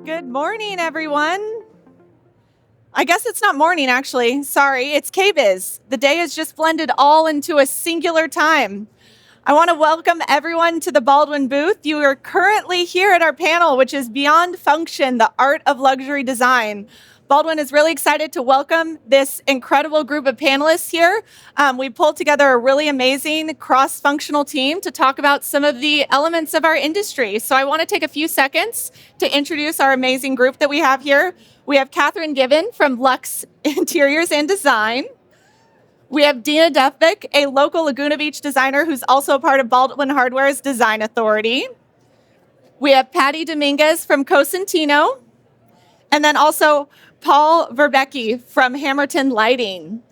Good morning, everyone. I guess it's not morning, actually. Sorry, it's KBIS. The day has just blended all into a singular time. I want to welcome everyone to the Baldwin booth. You are currently here at our panel, which is Beyond Function, the Art of Luxury Design. Baldwin is really excited to welcome this incredible group of panelists here. We pulled together a really amazing cross-functional team to talk about some of the elements of our industry. So I want to take a few seconds to introduce our amazing group that we have here. We have Gibbon from LUXE Interiors and Design. We have Deana Duffek, a local Laguna Beach designer who's also part of Baldwin Hardware's Design Authority. We have Dominguez from Cosentino. And then also Verbecky from Hammerton Lighting.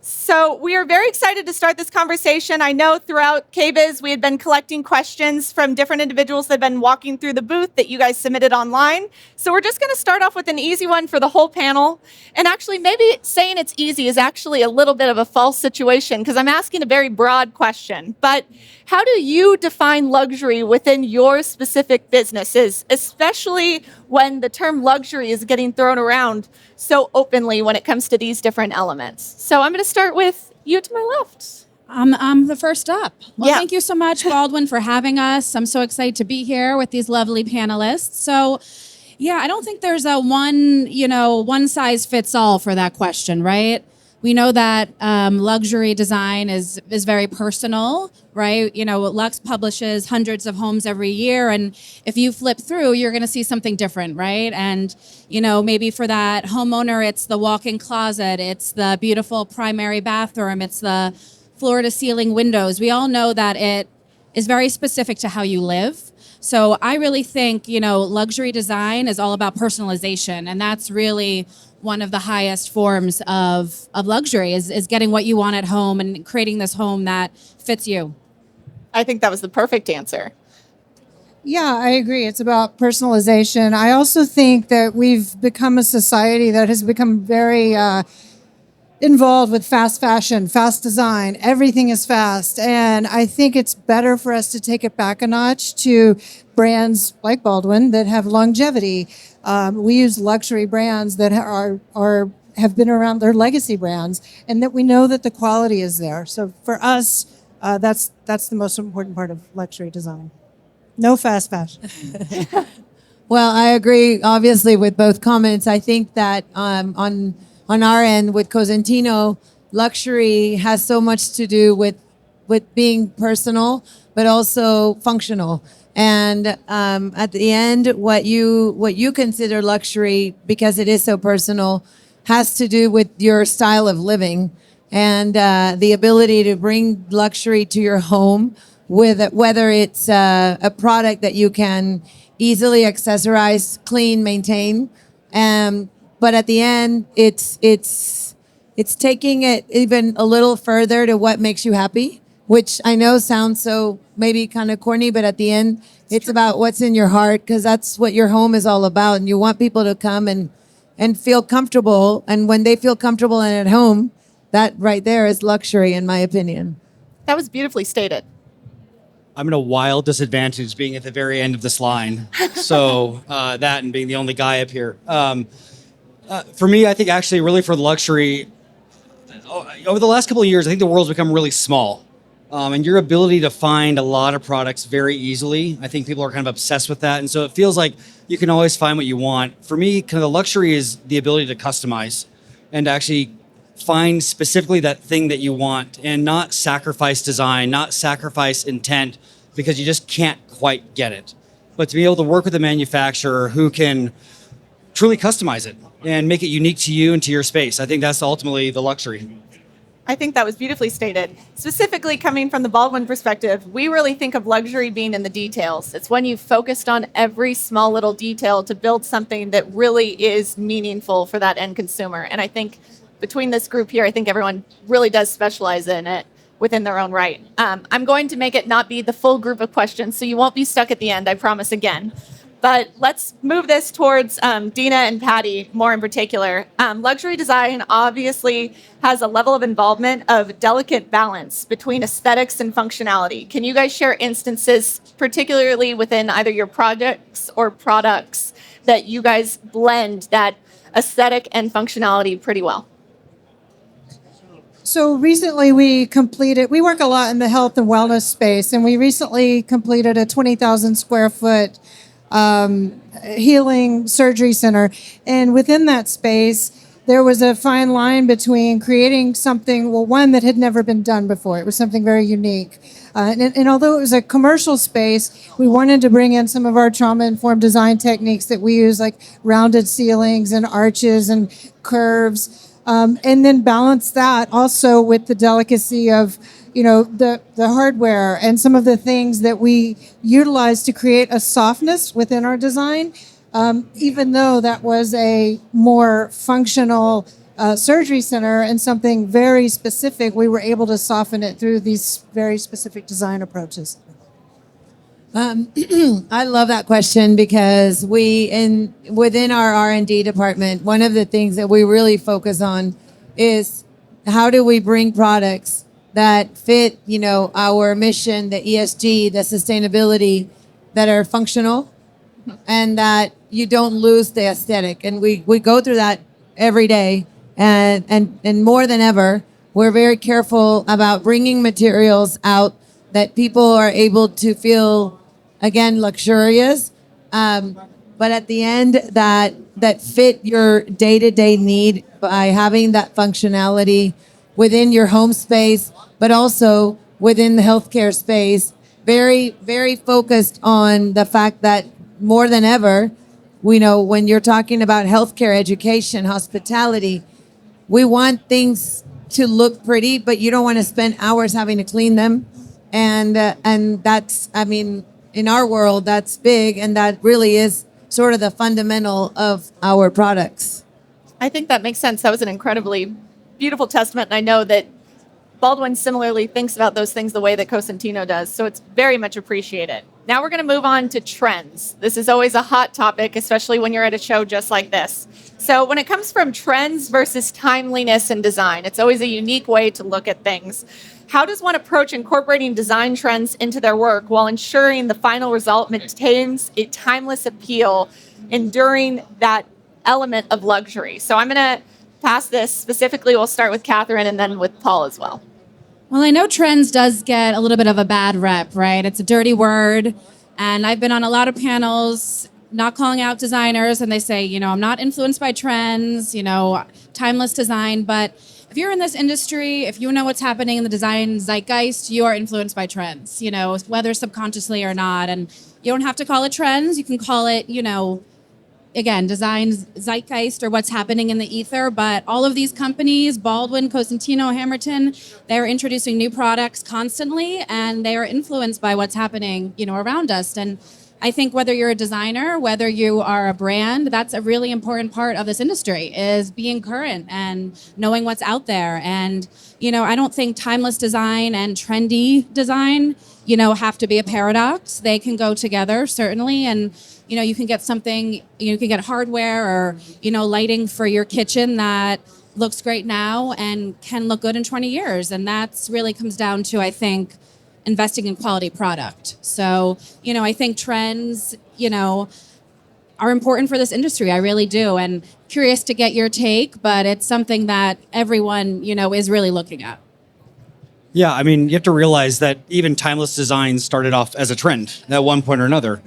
So we are very excited to start this conversation. I know throughout KBIS we had been collecting questions from different individuals that have been walking through the booth that you guys submitted online. So we're just going to start off with an easy one for the whole panel. And actually, maybe saying it's easy is actually a little bit of a false situation because I'm asking a very broad question. But how do you define luxury within your specific businesses, especially when the term luxury is getting thrown around so openly when it comes to these different elements? So I'm going to start with you to my left. I'm the first up. Well, Yeah. Thank you so much, Baldwin, for having us. I'm so excited to be here with these lovely panelists. So, yeah, I don't think there's a one size fits all for that question, right? We know that luxury design is very personal, right? You know, Lux publishes hundreds of homes every year, and if you flip through, you're going to see something different, right? And, you know, maybe for that homeowner, it's the walk-in closet, it's the beautiful primary bathroom, it's the floor-to-ceiling windows. We all know that it is very specific to how you live. So I really think, you know, luxury design is all about personalization, and that's really one of the highest forms of luxury is getting what you want at home and creating this home that fits you. I think that was the perfect answer. Yeah, I agree. It's about personalization. I also think that we've become a society that has become very involved with fast fashion, fast design. Everything is fast. And I think it's better for us to take it back a notch to brands like Baldwin that have longevity. We use luxury brands that have been around, they're legacy brands, and that we know that the quality is there. So for us, that's the most important part of luxury design. No fast fashion. Well, I agree, obviously, with both comments. I think that on our end with Cosentino, luxury has so much to do with being personal, but also functional. And at the end, what you consider luxury, because it is so personal, has to do with your style of living and the ability to bring luxury to your home, with whether it's a product that you can easily accessorize, clean, maintain. But at the end, it's taking it even a little further to what makes you happy, which I know sounds so maybe kind of corny, but at the end, it's about what's in your heart, because that's what your home is all about. And you want people to come and feel comfortable. And when they feel comfortable and at home, that right there is luxury, in my opinion. That was beautifully stated. I'm at a wild disadvantage being at the very end of this line. So that and being the only guy up here. For me, I think actually really for luxury, over the last couple of years, I think the world's become really small. And your ability to find a lot of products very easily, I think people are kind of obsessed with that. And so it feels like you can always find what you want. For me, kind of the luxury is the ability to customize and actually find specifically that thing that you want and not sacrifice design, not sacrifice intent, because you just can't quite get it. But to be able to work with a manufacturer who can truly customize it and make it unique to you and to your space, I think that's ultimately the luxury. I think that was beautifully stated. Specifically coming from the Baldwin perspective, we really think of luxury being in the details. It's when you've focused on every small little detail to build something that really is meaningful for that end consumer. And I think between this group here, I think everyone really does specialize in it within their own right. I'm going to make it not be the full group of questions, so you won't be stuck at the end, I promise again. But let's move this towards Deana and Patty more in particular. Luxury design obviously has a level of involvement of delicate balance between aesthetics and functionality. Can you guys share instances, particularly within either your projects or products, that you guys blend that aesthetic and functionality pretty well? So recently we work a lot in the health and wellness space, and we recently completed a 20,000 square foot healing surgery center. And within that space, there was a fine line between creating something, well, one that had never been done before. It was something very unique. And although it was a commercial space, we wanted to bring in some of our trauma-informed design techniques that we use, like rounded ceilings and arches and curves, and then balance that also with the delicacy of the hardware and some of the things that we utilize to create a softness within our design, even though that was a more functional surgery center and something very specific, we were able to soften it through these very specific design approaches. I love that question because within our R&D department, one of the things that we really focus on is how do we bring products that fit, our mission, the ESG, the sustainability, that are functional and that you don't lose the aesthetic. And we go through that every day. And more than ever, we're very careful about bringing materials out that people are able to feel, again, luxurious, but at the end that fit your day-to-day need by having that functionality within your home space, but also within the healthcare space. Very, very focused on the fact that more than ever, we know when you're talking about healthcare, education, hospitality, we want things to look pretty, but you don't want to spend hours having to clean them. And that's, in our world, that's big, and that really is sort of the fundamental of our products. I think that makes sense. That was an incredibly beautiful testament, and I know that Baldwin similarly thinks about those things the way that Cosentino does, so it's very much appreciated. Now we're going to move on to trends. This is always a hot topic, especially when you're at a show just like this. So when it comes from trends versus timeliness in design, it's always a unique way to look at things. How does one approach incorporating design trends into their work while ensuring the final result maintains a timeless appeal, enduring that element of luxury? So I'm going to pass this specifically. We'll start with Catherine and then with Paul as well. Well, I know trends does get a little bit of a bad rep, right? It's a dirty word. And I've been on a lot of panels not calling out designers, and they say, I'm not influenced by trends, timeless design. But if you're in this industry, if you know what's happening in the design zeitgeist, you are influenced by trends, whether subconsciously or not. And you don't have to call it trends. You can call it, again, design zeitgeist or what's happening in the ether. But all of these companies, Baldwin, Cosentino, Hammerton, they're introducing new products constantly, and they are influenced by what's happening, around us. And I think whether you're a designer, whether you are a brand, that's a really important part of this industry, is being current and knowing what's out there. And, I don't think timeless design and trendy design, have to be a paradox. They can go together, certainly. And, you can get something, you can get hardware or, lighting for your kitchen that looks great now and can look good in 20 years. And that's really comes down to, I think, investing in quality product. So, I think trends, are important for this industry. I really do. And curious to get your take, but it's something that everyone, is really looking at. Yeah, you have to realize that even timeless design started off as a trend at one point or another.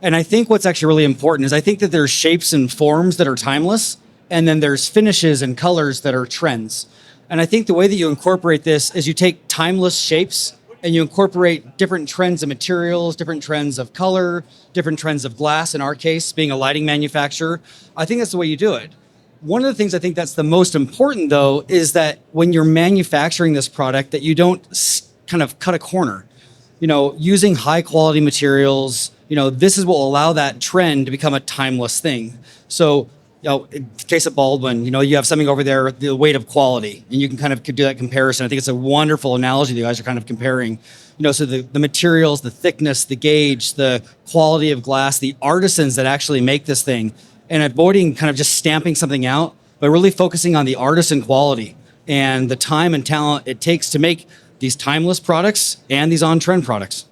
And I think what's actually really important is I think that there's shapes and forms that are timeless, and then there's finishes and colors that are trends. And I think the way that you incorporate this is you take timeless shapes and you incorporate different trends of materials, different trends of color, different trends of glass, in our case, being a lighting manufacturer. I think that's the way you do it. One of the things I think that's the most important, though, is that when you're manufacturing this product, that you don't kind of cut a corner. Using high quality materials, this is what will allow that trend to become a timeless thing. So in the case of Baldwin, you have something over there, the weight of quality, and you can kind of do that comparison. I think it's a wonderful analogy that you guys are kind of comparing. So the materials, the thickness, the gauge, the quality of glass, the artisans that actually make this thing, and avoiding kind of just stamping something out, but really focusing on the artisan quality and the time and talent it takes to make these timeless products and these on-trend products.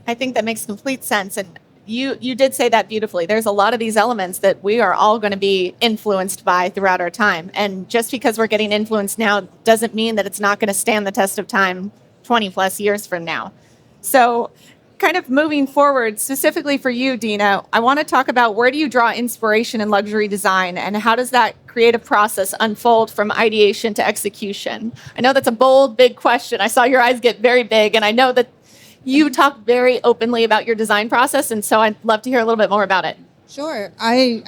I think that makes complete sense. And you did say that beautifully. There's a lot of these elements that we are all going to be influenced by throughout our time. And just because we're getting influenced now doesn't mean that it's not going to stand the test of time 20 plus years from now. So kind of moving forward, specifically for you, Deana, I want to talk about where do you draw inspiration in luxury design and how does that creative process unfold from ideation to execution? I know that's a bold, big question. I saw your eyes get very big, and I know that you talk very openly about your design process, and so I'd love to hear a little bit more about it. Sure. I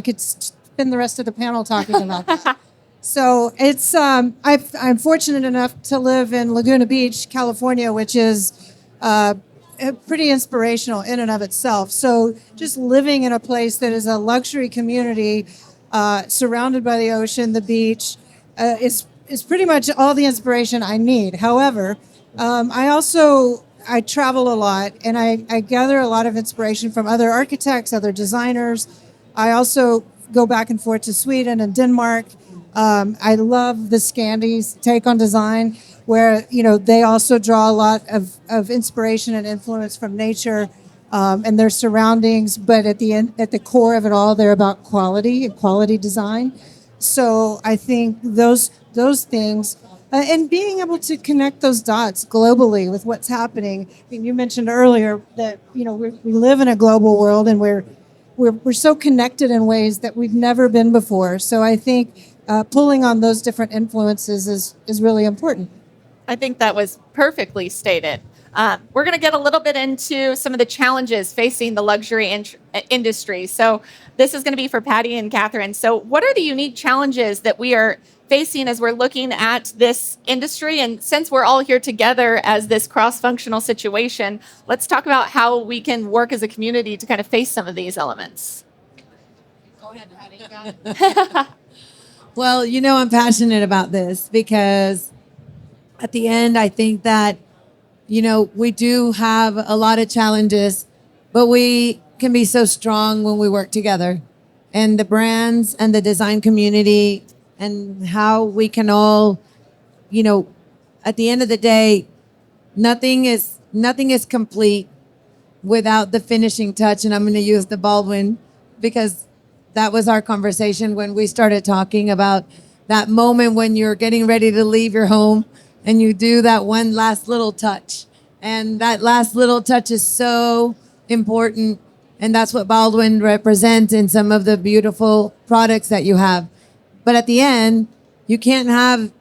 could spend the rest of the panel talking about that. So it's I'm fortunate enough to live in Laguna Beach, California, which is pretty inspirational in and of itself. So just living in a place that is a luxury community, surrounded by the ocean, the beach, is pretty much all the inspiration I need. However, I travel a lot, and I gather a lot of inspiration from other architects, other designers. I also go back and forth to Sweden and Denmark. I love the Scandis' take on design, where they also draw a lot of inspiration and influence from nature and their surroundings. But at the core of it all, they're about quality and quality design. So I think those things. And being able to connect those dots globally with what's happening. I mean, you mentioned earlier that we live in a global world, and we're so connected in ways that we've never been before. So I think pulling on those different influences is really important. I think that was perfectly stated. We're going to get a little bit into some of the challenges facing the luxury industry. So this is going to be for Patty and Catherine. So what are the unique challenges that we are facing as we're looking at this industry? And since we're all here together as this cross-functional situation, let's talk about how we can work as a community to kind of face some of these elements. Go ahead, Patty. Well, I'm passionate about this because at the end, I think that, we do have a lot of challenges, but we can be so strong when we work together. And the brands and the design community and how we can all, at the end of the day, nothing is complete without the finishing touch. And I'm going to use the Baldwin because that was our conversation when we started talking about that moment when you're getting ready to leave your home and you do that one last little touch. And that last little touch is so important. And that's what Baldwin represents in some of the beautiful products that you have. But at the end, you can't have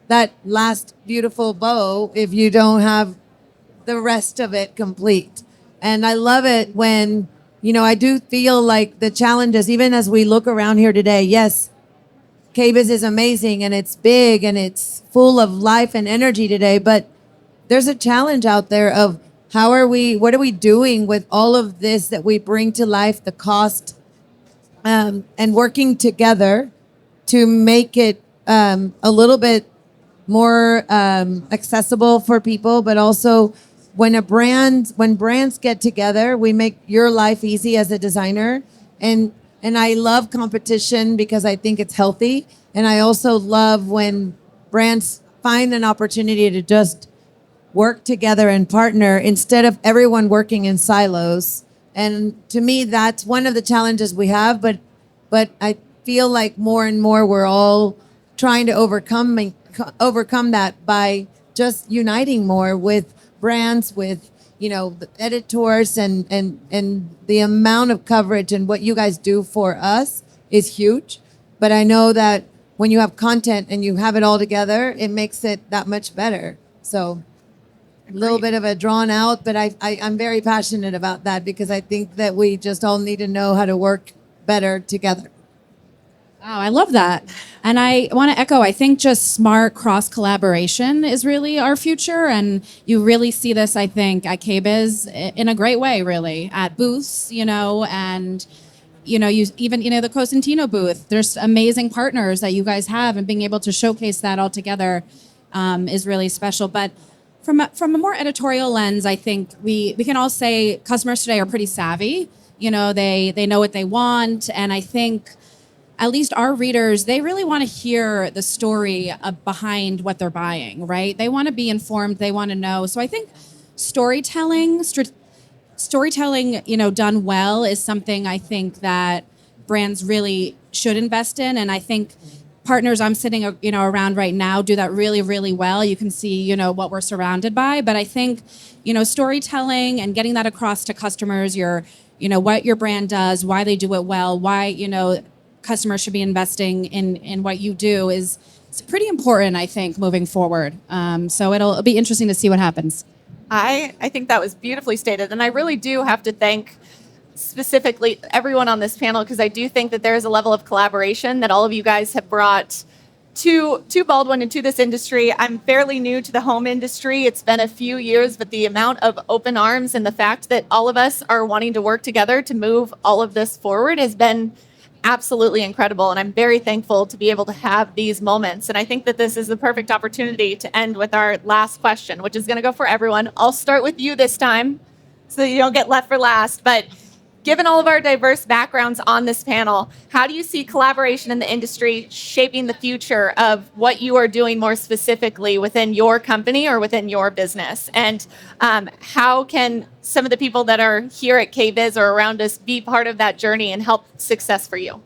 that last beautiful bow if you don't have the rest of it complete. And I love it when, I do feel like the challenges, even as we look around here today, yes, KBIS is amazing and it's big and it's full of life and energy today, but there's a challenge out there of what are we doing with all of this that we bring to life, the cost, and working together to make it a little bit more accessible for people, but also when brands get together, we make your life easy as a designer. And I love competition because I think it's healthy. And I also love when brands find an opportunity to just work together and partner instead of everyone working in silos. And to me, that's one of the challenges we have. But I feel like more and more we're all trying to overcome that by just uniting more with brands, with the editors, and the amount of coverage and what you guys do for us is huge. But I know that when you have content and you have it all together, it makes it that much better. So a little bit of a drawn out, but I'm very passionate about that because I think that we just all need to know how to work better together. Wow, I love that. And I want to echo, I think just smart cross collaboration is really our future. And you really see this, I think, at KBIS in a great way, really, at booths, and the Cosentino booth. There's amazing partners that you guys have, and being able to showcase that all together is really special. But from a more editorial lens, I think we can all say customers today are pretty savvy. They know what they want, and I think at least our readers, they really want to hear the story behind what they're buying, right? They want to be informed. They want to know. So I think storytelling, done well is something I think that brands really should invest in. And I think partners I'm sitting, around right now do that really, really well. You can see, what we're surrounded by. But I think, storytelling and getting that across to customers, what your brand does, why they do it well, why, customers should be investing in what you do it's pretty important, I think, moving forward. So it'll be interesting to see what happens. I think that was beautifully stated. And I really do have to thank specifically everyone on this panel, because I do think that there is a level of collaboration that all of you guys have brought to Baldwin and to this industry. I'm fairly new to the home industry. It's been a few years, but the amount of open arms and the fact that all of us are wanting to work together to move all of this forward has been absolutely incredible. And I'm very thankful to be able to have these moments. And I think that this is the perfect opportunity to end with our last question, which is going to go for everyone. I'll start with you this time so that you don't get left for last. But given all of our diverse backgrounds on this panel, how do you see collaboration in the industry shaping the future of what you are doing more specifically within your company or within your business? And how can some of the people that are here at KBIS or around us be part of that journey and help success for you?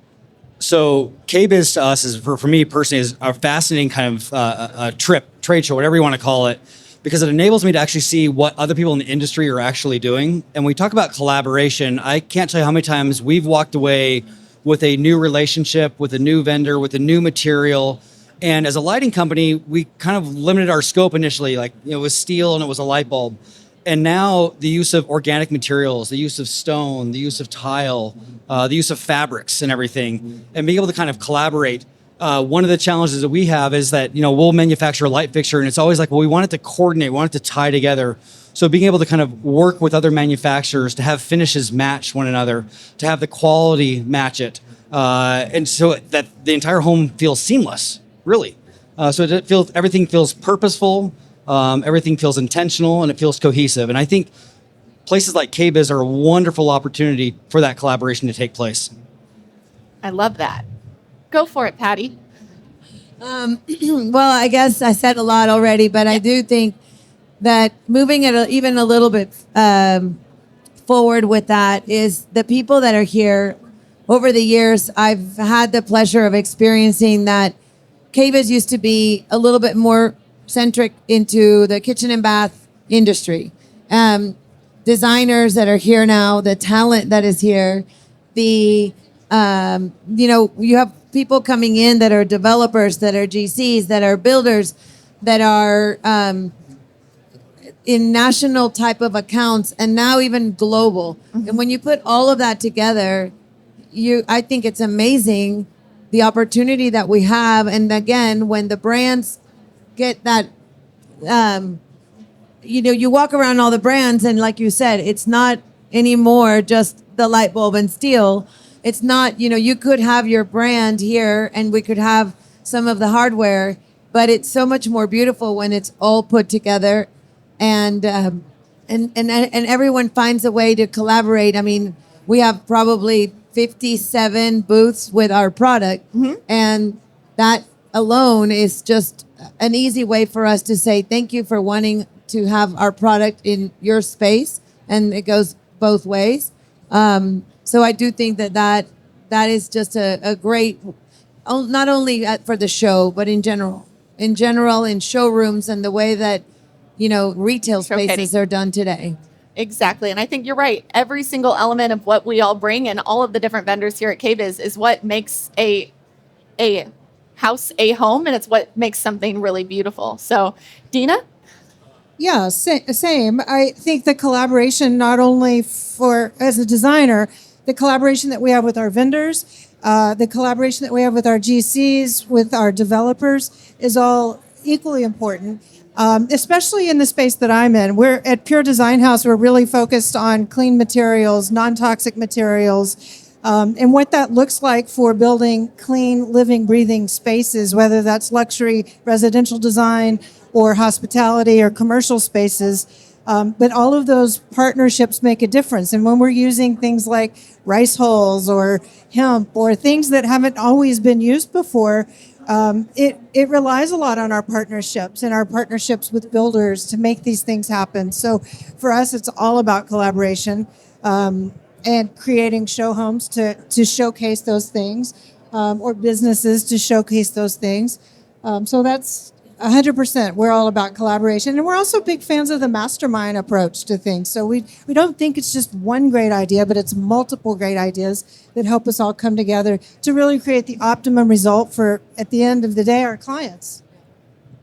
So KBIS to us is, for me personally, is a fascinating kind of a trade show, whatever you want to call it, because it enables me to actually see what other people in the industry are actually doing. And when we talk about collaboration, I can't tell you how many times we've walked away with a new relationship, with a new vendor, with a new material. And as a lighting company, we kind of limited our scope initially, like it was steel and it was a light bulb. And now the use of organic materials, the use of stone, the use of tile, the use of fabrics and everything, and being able to kind of collaborate. One of the challenges that we have is that, we'll manufacture a light fixture and it's always like, well, we want it to coordinate, we want it to tie together. So being able to kind of work with other manufacturers to have finishes match one another, to have the quality match it. And so that the entire home feels seamless, really. So everything feels purposeful, everything feels intentional, and it feels cohesive. And I think places like KBIS are a wonderful opportunity for that collaboration to take place. I love that. Go for it, Patty. Well, I guess I said a lot already, but I do think that moving it even a little bit forward with that is the people that are here. Over the years, I've had the pleasure of experiencing that KBIS used to be a little bit more centric into the kitchen and bath industry. Designers that are here now, the talent that is here, you have people coming in that are developers, that are GCs, that are builders, that are in national type of accounts, and now even global. Mm-hmm. And when you put all of that together, I think it's amazing the opportunity that we have. And again, when the brands get that, you walk around all the brands, and like you said, it's not anymore just the light bulb and steel. It's not, you could have your brand here and we could have some of the hardware, but it's so much more beautiful when it's all put together and everyone finds a way to collaborate. I mean, we have probably 57 booths with our product, mm-hmm. and that alone is just an easy way for us to say thank you for wanting to have our product in your space, and it goes both ways. So I do think that is just a great, not only for the show, but in general, in showrooms and the way that, retail spaces are done today. Exactly. And I think you're right. Every single element of what we all bring and all of the different vendors here at KBIS is what makes a house a home, and it's what makes something really beautiful. So, Deana? Yeah, same. I think the collaboration, not only as a designer, the collaboration that we have with our vendors, the collaboration that we have with our GCs, with our developers is all equally important, especially in the space that I'm in. We're at Pure Design House, we're really focused on clean materials, non-toxic materials, and what that looks like for building clean, living, breathing spaces, whether that's luxury residential design or hospitality or commercial spaces. But all of those partnerships make a difference. And when we're using things like rice hulls or hemp or things that haven't always been used before, it relies a lot on our partnerships and our partnerships with builders to make these things happen. So for us, it's all about collaboration and creating show homes to showcase those things or businesses to showcase those things. So that's 100%. We're all about collaboration. And we're also big fans of the mastermind approach to things. So we don't think it's just one great idea, but it's multiple great ideas that help us all come together to really create the optimum result for, at the end of the day, our clients.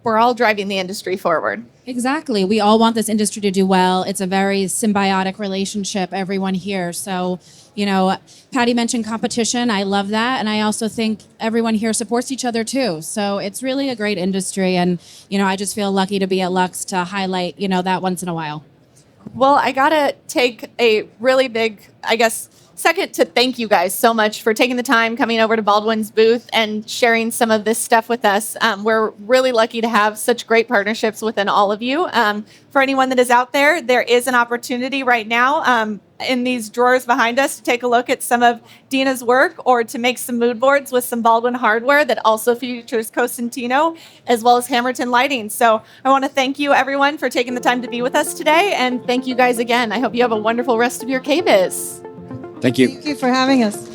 We're all driving the industry forward. Exactly. We all want this industry to do well. It's a very symbiotic relationship, everyone here. So, Patty mentioned competition. I love that. And I also think everyone here supports each other too. So it's really a great industry. And, I just feel lucky to be at LUXE to highlight, that once in a while. Well, I got to take a really big, second to thank you guys so much for taking the time, coming over to Baldwin's booth and sharing some of this stuff with us. We're really lucky to have such great partnerships within all of you. For anyone that is out there, there is an opportunity right now in these drawers behind us to take a look at some of Deana's work or to make some mood boards with some Baldwin hardware that also features Cosentino as well as Hammerton lighting. So I want to thank you, everyone, for taking the time to be with us today. And thank you guys again. I hope you have a wonderful rest of your KBIS. Thank you. Thank you for having us.